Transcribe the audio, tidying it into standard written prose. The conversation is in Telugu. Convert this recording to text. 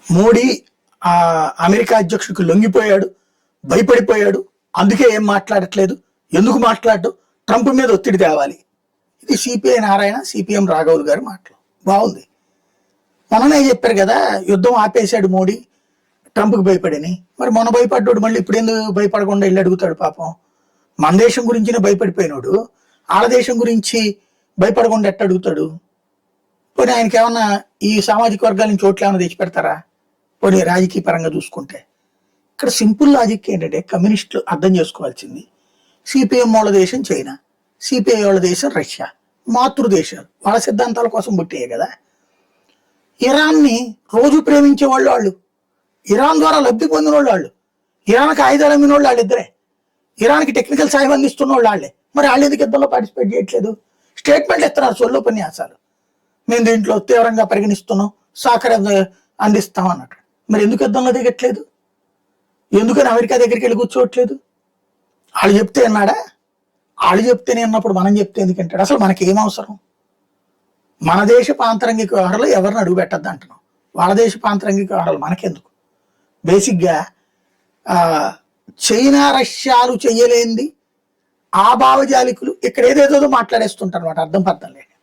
మోడీ ఆ అమెరికా అధ్యక్షుడికి లొంగిపోయాడు, భయపడిపోయాడు, అందుకే ఏం మాట్లాడట్లేదు. ఎందుకు మాట్లాడు? ట్రంప్ మీద ఒత్తిడి తేవాలి. ఇది సిపిఐ నారాయణ, సిపిఎం రాఘవులు గారి మాటలు. బాగుంది. మొన్ననే చెప్పారు కదా, యుద్ధం ఆపేశాడు మోడీ ట్రంప్కి భయపడని. మరి మొన్న భయపడ్డాడు, మళ్ళీ ఇప్పుడు ఎందుకు భయపడకుండా వెళ్ళి అడుగుతాడు? పాపం మన దేశం గురించినే భయపడిపోయినాడు, వాళ్ళ దేశం గురించి భయపడకుండా ఎట్ట అడుగుతాడు? పోనీ ఆయనకి ఏమన్నా ఈ సామాజిక వర్గాల నుంచి ఓట్లు ఏమైనా తెచ్చి పెడతారా? పోనీ రాజకీయ పరంగా చూసుకుంటే ఇక్కడ సింపుల్ లాజిక్ ఏంటంటే, కమ్యూనిస్టులు అర్థం చేసుకోవాల్సింది, సిపిఎం వాళ్ళ దేశం చైనా, సిపిఐ వాళ్ళ దేశం రష్యా, మాతృదేశాలు వాళ్ళ సిద్ధాంతాల కోసం పుట్టాయి కదా. ఇరాన్ని రోజు ప్రేమించే వాళ్ళు, ఇరాన్ ద్వారా లబ్ధి పొందిన వాళ్ళు, ఇరాన్కి ఆయుధాలు అమ్మిన వాళ్ళు వాళ్ళిద్దరే, ఇరాన్కి టెక్నికల్ సాయం అందిస్తున్న వాళ్ళే. మరి వాళ్ళు ఎందుకు యుద్ధంలో పార్టిసిపేట్ చేయట్లేదు? స్టేట్మెంట్లు ఇస్తున్నారు, సొల్లోపన్యాసాలు, మేము దీంట్లో తీవ్రంగా పరిగణిస్తున్నాం, సహకారం అందిస్తాం అన్నట్టు. మరి ఎందుకు యుద్ధంలో దిగట్లేదు? ఎందుకని అమెరికా దగ్గరికి వెళ్ళి కూర్చోవట్లేదు? వాళ్ళు చెప్తే అన్నాడా? వాళ్ళు చెప్తేనే అన్నప్పుడు మనం చెప్తే ఎందుకంటాడు? అసలు మనకి ఏం అవసరం? మన దేశ ఆంతరంగిక వ్యవహారాలు ఎవరిని అడుగు పెట్టద్దు అంటున్నాం, వాళ్ళ దేశ ఆంతరంగిక వ్యవహారాలు మనకెందుకు? బేసిక్గా చైనా రష్యాలు చెయ్యలేంది ఆ భావజాలికులు ఇక్కడ ఏదేదో మాట్లాడేస్తుంటారు అనమాట, అర్థం పర్థం లేదు.